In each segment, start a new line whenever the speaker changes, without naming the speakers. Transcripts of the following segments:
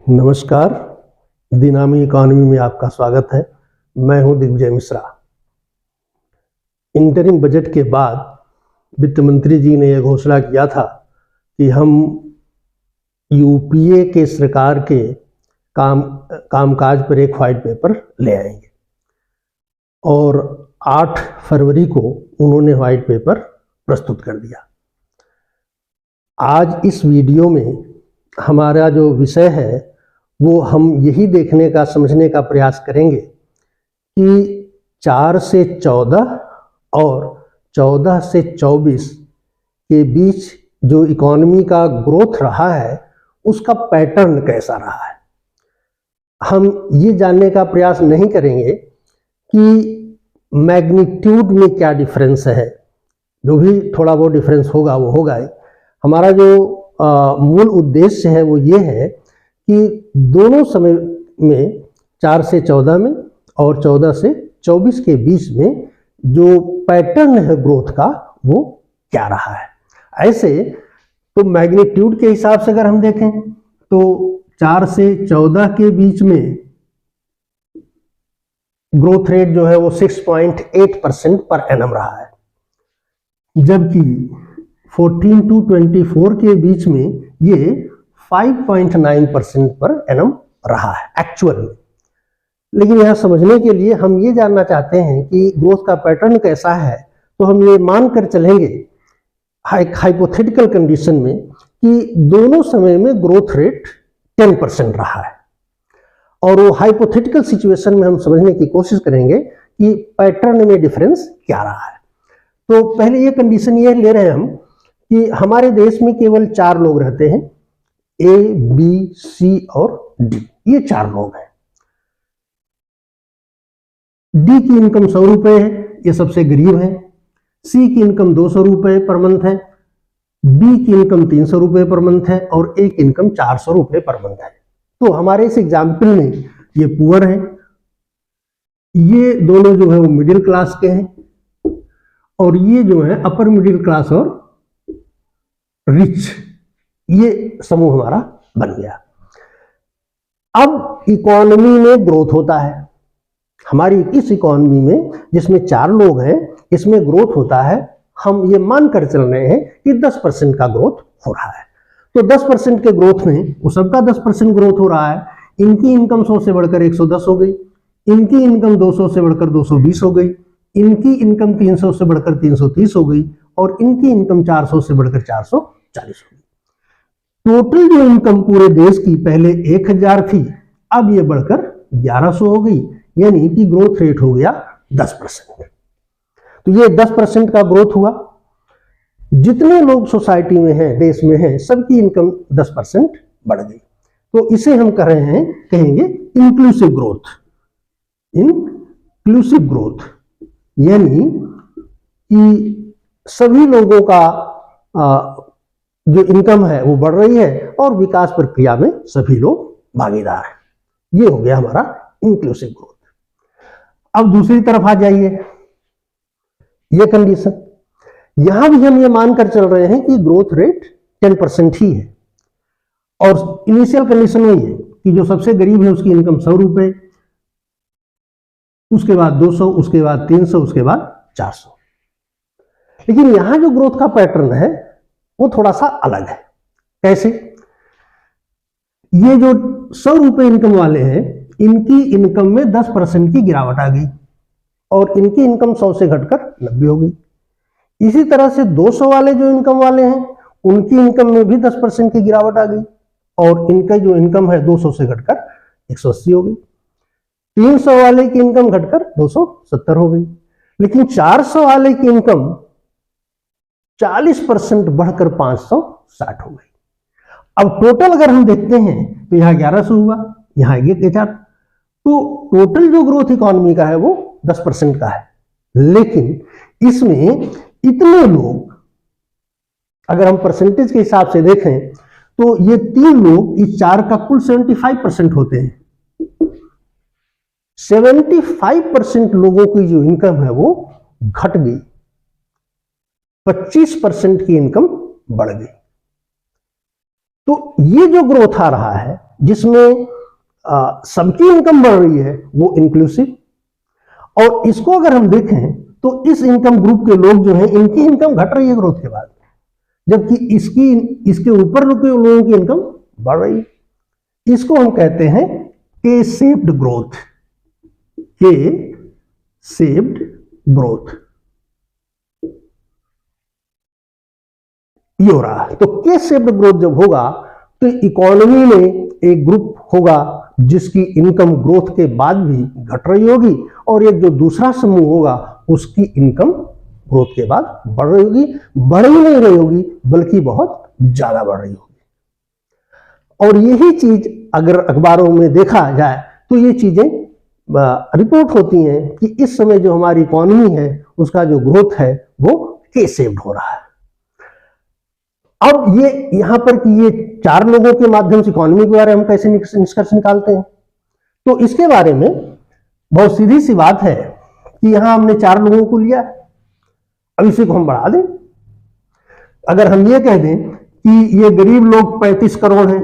नमस्कार, दिनामी इकॉनमी में आपका स्वागत है। मैं हूं दिग्विजय मिश्रा। इंटरिम बजट के बाद वित्त मंत्री जी ने यह घोषणा किया था कि हम यूपीए के सरकार के कामकाज पर एक व्हाइट पेपर ले आएंगे और 8 फरवरी को उन्होंने व्हाइट पेपर प्रस्तुत कर दिया। आज इस वीडियो में हमारा जो विषय है वो हम यही देखने का समझने का प्रयास करेंगे कि 4 से 14 और 14 से 24 के बीच जो इकॉनमी का ग्रोथ रहा है उसका पैटर्न कैसा रहा है। हम ये जानने का प्रयास नहीं करेंगे कि मैग्नीट्यूड में क्या डिफरेंस है, जो भी थोड़ा बहुत डिफरेंस होगा वो होगा ही। हमारा जो मूल उद्देश्य है वो ये है कि दोनों समय में 4 से 14 में और 14 से 24 के बीच में जो पैटर्न है ग्रोथ का वो क्या रहा है। ऐसे तो मैग्नीट्यूड के हिसाब से अगर हम देखें तो 4 से 14 के बीच में ग्रोथ रेट जो है वो 6.8% पर एनम रहा है, जबकि 14 to 24 के बीच में ये 5.9% पर एनम रहा है एक्चुअल में। लेकिन यह समझने के लिए हम ये जानना चाहते हैं कि ग्रोथ का पैटर्न कैसा है, तो हम ये मानकर चलेंगे हाइपोथेटिकल कंडीशन में कि दोनों समय में ग्रोथ रेट 10% रहा है। और वो हाइपोथेटिकल सिचुएशन में हम समझने की कोशिश करेंगे कि पैटर्न में डिफरेंस क्या रहा है। तो पहले ये कंडीशन ये ले रहे हैं हम कि हमारे देश में केवल 4 लोग रहते हैं, ए, बी, सी और डी। ये 4 लोग हैं। डी की इनकम 100 रुपए है, ये सबसे गरीब है। सी की इनकम 200 रुपए पर मंथ है, बी की इनकम 300 रुपए पर मंथ है और ए की इनकम 400 रुपए पर मंथ है। तो हमारे इस एग्जाम्पल में ये पुअर है, ये दोनों जो है वो मिडिल क्लास के हैं और ये जो है अपर मिडिल क्लास और रिच, ये समूह हमारा बन गया। अब इकॉनमी में ग्रोथ होता है। हमारी इस इकॉनमी में जिसमें 4 लोग हैं इसमें ग्रोथ होता है। हम ये मानकर चल रहे हैं कि 10% का ग्रोथ हो रहा है। तो 10% के ग्रोथ में वो सबका 10% ग्रोथ हो रहा है। इनकी इनकम 100 से बढ़कर 110 हो गई, इनकी इनकम 200 से बढ़कर 220 हो गई, इनकी इनकम 300 से बढ़कर 330 हो गई और इनकी इनकम 400 से बढ़कर 440 हो गई। टोटल जो इनकम पूरे देश की पहले 1000 थी, अब ये बढ़कर 1100 हो गई, यानी कि ग्रोथ रेट हो गया 10%। तो ये 10% का ग्रोथ हुआ। जितने लोग सोसाइटी में हैं, देश में हैं, सबकी इनकम 10% बढ़ गई। तो इसे हम कह रहे हैं, कहेंगे इंक्लूसिव ग्रोथ। इंक्लूसिव ग्रोथ यानी कि सभी लोगों का जो इनकम है वो बढ़ रही है और विकास प्रक्रिया में सभी लोग भागीदार हैं। ये हो गया हमारा इंक्लूसिव ग्रोथ। अब दूसरी तरफ आ जाइए, ये कंडीशन, यहां भी हम ये मानकर चल रहे हैं कि ग्रोथ रेट 10% ही है और इनिशियल कंडीशन वही है कि जो सबसे गरीब है उसकी इनकम 100 रुपए, उसके बाद 200, उसके बाद 300, उसके बाद 400। लेकिन यहां जो ग्रोथ का पैटर्न है वो थोड़ा सा अलग है। कैसे? ये जो 100 रुपए इनकम वाले हैं इनकी इनकम में 10% की गिरावट आ गई और इनकी इनकम 100 से घटकर 90 हो गई। इसी तरह से 200 वाले जो इनकम वाले हैं उनकी इनकम में भी 10% की गिरावट आ गई और इनका जो इनकम है 200 से घटकर 180 हो गई। 300 वाले की इनकम घटकर 270 हो गई। लेकिन 400 वाले की इनकम 40% बढ़कर 560 हो गई। अब टोटल अगर हम देखते हैं तो यहां 1100 हुआ, यहां 1000। तो टोटल जो ग्रोथ इकॉनमी का है वो 10% का है। लेकिन इसमें इतने लोग, अगर हम परसेंटेज के हिसाब से देखें तो ये 3 लोग इस 4 का कुल 75% होते हैं। 75% लोगों की जो इनकम है वो घट गई, 25% की इनकम बढ़ गई। तो ये जो ग्रोथ आ रहा है जिसमें सबकी इनकम बढ़ रही है वो इंक्लूसिव। और इसको अगर हम देखें तो इस इनकम ग्रुप के लोग जो हैं इनकी इनकम घट रही है ग्रोथ के बाद, जबकि इसके ऊपर के लोगों की इनकम बढ़ रही है। इसको हम कहते हैं के शेप्ड ग्रोथ। के शेप्ड ग्रोथ ये हो रहा है। तो के शेप्ड ग्रोथ जब होगा तो इकोनॉमी में एक ग्रुप होगा जिसकी इनकम ग्रोथ के बाद भी घट रही होगी, और एक जो दूसरा समूह होगा उसकी इनकम ग्रोथ के बाद बढ़ रही होगी, बढ़ ही नहीं रही होगी बल्कि बहुत ज्यादा बढ़ रही होगी। और यही चीज अगर अखबारों में देखा जाए तो ये चीजें रिपोर्ट होती हैं कि इस समय जो हमारी इकोनॉमी है उसका जो ग्रोथ है वो के शेप्ड हो रहा है। अब ये यहां पर कि ये 4 लोगों के माध्यम से इकोनॉमी के बारे में हम कैसे निष्कर्ष निकालते हैं, तो इसके बारे में बहुत सीधी सी बात है कि यहां हमने 4 लोगों को लिया, अब इसी को हम बढ़ा दें। अगर हम ये कह दें कि ये गरीब लोग 35 करोड़ हैं,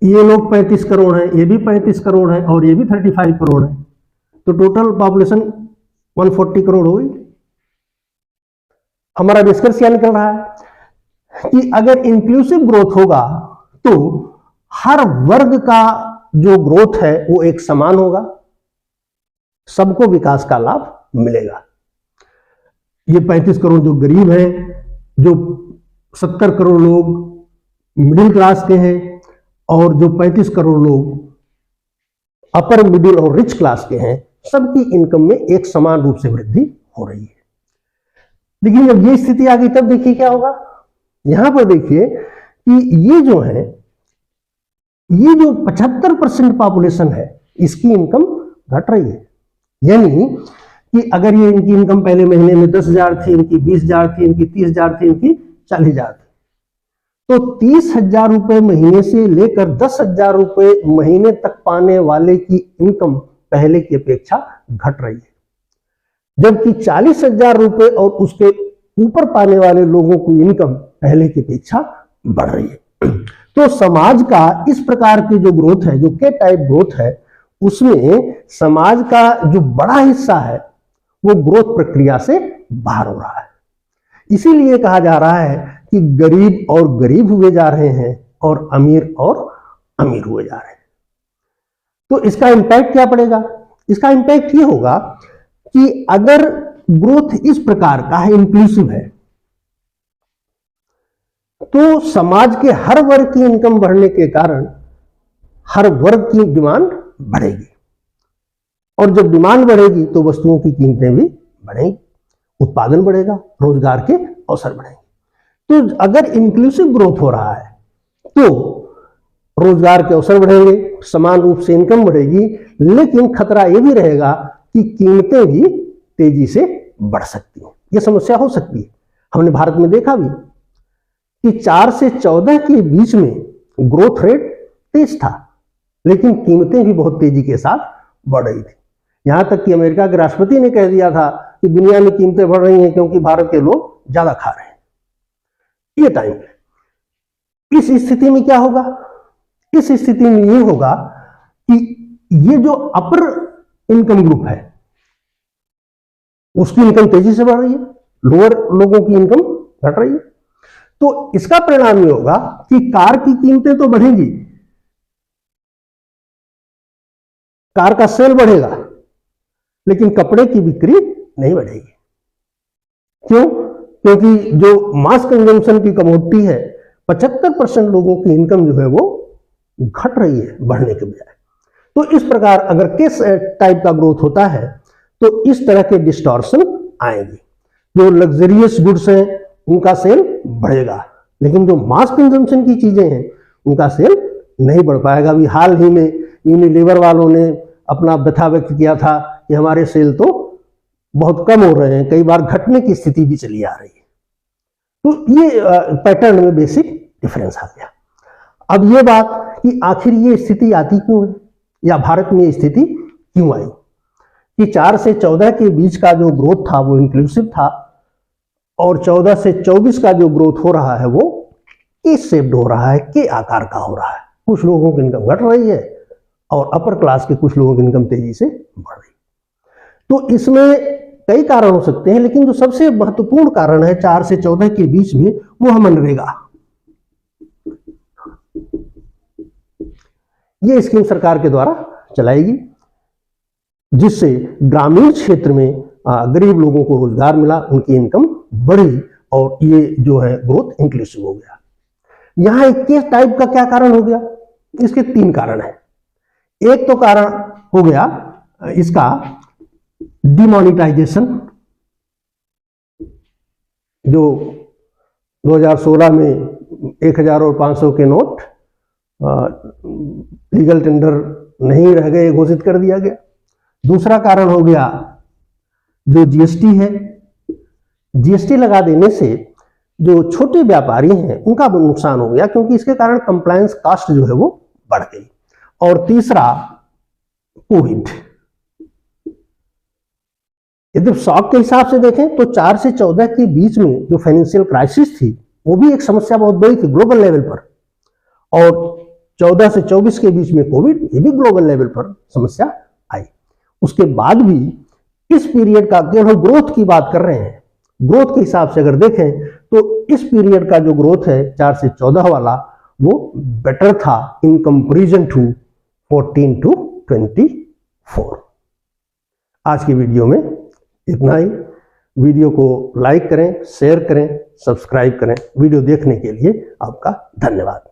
ये लोग 35 करोड़ हैं, ये भी 35 करोड़ है और ये भी 35 करोड़ है, तो टोटल पॉपुलेशन 140 करोड़ हो गई। हमारा निष्कर्ष क्या निकल रहा है कि अगर इंक्लूसिव ग्रोथ होगा तो हर वर्ग का जो ग्रोथ है वो एक समान होगा, सबको विकास का लाभ मिलेगा। ये 35 करोड़ जो गरीब हैं, जो 70 करोड़ लोग मिडिल क्लास के हैं और जो 35 करोड़ लोग अपर मिडिल और रिच क्लास के हैं, सबकी इनकम में एक समान रूप से वृद्धि हो रही है। लेकिन जब ये स्थिति आ गई तब देखिए क्या होगा। यहां पर देखिए कि ये जो है, ये जो 75% पॉपुलेशन है इसकी इनकम घट रही है। यानी कि अगर ये इनकी इनकम पहले महीने में 10,000 थी, इनकी 20,000 थी, इनकी 30,000 थी, इनकी 40,000 थी, तो 30,000 रुपए महीने से लेकर 10,000 रुपए महीने तक पाने वाले की इनकम पहले की अपेक्षा घट रही है, जबकि 40,000 रुपए और उसके ऊपर पाने वाले लोगों की इनकम पहले की अपेक्षा बढ़ रही है। तो समाज का इस प्रकार की जो ग्रोथ है, जो के टाइप ग्रोथ है, उसमें समाज का जो बड़ा हिस्सा है वो ग्रोथ प्रक्रिया से बाहर हो रहा है। इसीलिए कहा जा रहा है कि गरीब और गरीब हुए जा रहे हैं और अमीर हुए जा रहे हैं। तो इसका इंपैक्ट क्या पड़ेगा? इसका इंपैक्ट ये होगा कि अगर ग्रोथ इस प्रकार का है, इंक्लूसिव है, तो समाज के हर वर्ग की इनकम बढ़ने के कारण हर वर्ग की डिमांड बढ़ेगी, और जब डिमांड बढ़ेगी तो वस्तुओं की कीमतें भी बढ़ेंगी, उत्पादन बढ़ेगा, रोजगार के अवसर बढ़ेंगे। तो अगर इंक्लूसिव ग्रोथ हो रहा है तो रोजगार के अवसर बढ़ेंगे, समान रूप से इनकम बढ़ेगी, लेकिन खतरा यह भी रहेगा कि कीमतें भी तेजी से बढ़ सकती हैं। यह समस्या हो सकती है। हमने भारत में देखा भी कि 4 से 14 के बीच में ग्रोथ रेट तेज था, लेकिन कीमतें भी बहुत तेजी के साथ बढ़ रही थी। यहां तक कि अमेरिका के राष्ट्रपति ने कह दिया था कि दुनिया में कीमतें बढ़ रही हैं क्योंकि भारत के लोग ज्यादा खा रहे हैं। ये टाइम है। इस स्थिति में क्या होगा? इस स्थिति में ये होगा कि ये जो अपर इनकम ग्रुप है उसकी इनकम तेजी से बढ़ रही है, लोअर लोगों की इनकम घट रही है। तो इसका परिणाम ये होगा कि कार की कीमतें तो बढ़ेंगी, कार का सेल बढ़ेगा, लेकिन कपड़े की बिक्री नहीं बढ़ेगी। क्यों? क्योंकि जो मास कंजम्पशन की कमोडिटी है, 75% लोगों की इनकम जो है वो घट रही है बढ़ने के बजाय। तो इस प्रकार अगर किस टाइप का ग्रोथ होता है तो इस तरह के डिस्टॉर्शन आएंगे। जो लग्जरियस गुड्स हैं उनका सेल बढ़ेगा, लेकिन जो मास कंजम्पशन की चीजें हैं उनका सेल नहीं बढ़ पाएगा। अभी हाल ही में यूनिलीवर वालों ने अपना व्यथा व्यक्त किया था कि हमारे सेल तो बहुत कम हो रहे हैं, कई बार घटने की स्थिति भी चली आ रही है। तो ये पैटर्न में बेसिक डिफरेंस आ गया। अब ये बात कि आखिर ये स्थिति आती क्यों है, या भारत में ये स्थिति क्यों आई कि 4 से 14 के बीच का जो ग्रोथ था वो इंक्लूसिव था, और 14 से 24 का जो ग्रोथ हो रहा है वो के शेप्ड हो रहा है, के आकार का हो रहा है। कुछ लोगों की इनकम घट रही है और अपर क्लास के कुछ लोगों की इनकम तेजी से बढ़ रही है। तो इसमें कई कारण हो सकते हैं, लेकिन जो सबसे महत्वपूर्ण कारण है 4 से 14 के बीच में, वो है मनरेगा। ये स्कीम सरकार के द्वारा चलाएगी, जिससे ग्रामीण क्षेत्र में गरीब लोगों को रोजगार मिला, उनकी इनकम बढ़ी और ये जो है ग्रोथ इंक्लूसिव हो गया। यहां 21 टाइप का क्या कारण हो गया? इसके 3 कारण है। एक तो कारण हो गया इसका डिमोनिटाइजेशन, जो 2016 में 1000 और 500 के नोट लीगल टेंडर नहीं रह गए, घोषित कर दिया गया। दूसरा कारण हो गया जो जीएसटी है। जीएसटी लगा देने से जो छोटे व्यापारी हैं उनका नुकसान हो गया, क्योंकि इसके कारण कंप्लायंस कास्ट जो है वो बढ़ गई। और तीसरा कोविड। यदि शॉक के हिसाब से देखें तो 4 से 14 के बीच में जो फाइनेंशियल क्राइसिस थी वो भी एक समस्या बहुत बड़ी थी ग्लोबल लेवल पर, और 14 से 24 के बीच में कोविड, ये भी ग्लोबल लेवल पर समस्या आई। उसके बाद भी इस पीरियड का, केवल हम ग्रोथ की बात कर रहे हैं, ग्रोथ के हिसाब से अगर देखें तो इस पीरियड का जो ग्रोथ है 4 से 14 वाला, वो बेटर था इन कंपैरिजन टू 14 to 24। आज की वीडियो में इतना ही। वीडियो को लाइक करें, शेयर करें, सब्सक्राइब करें। वीडियो देखने के लिए आपका धन्यवाद।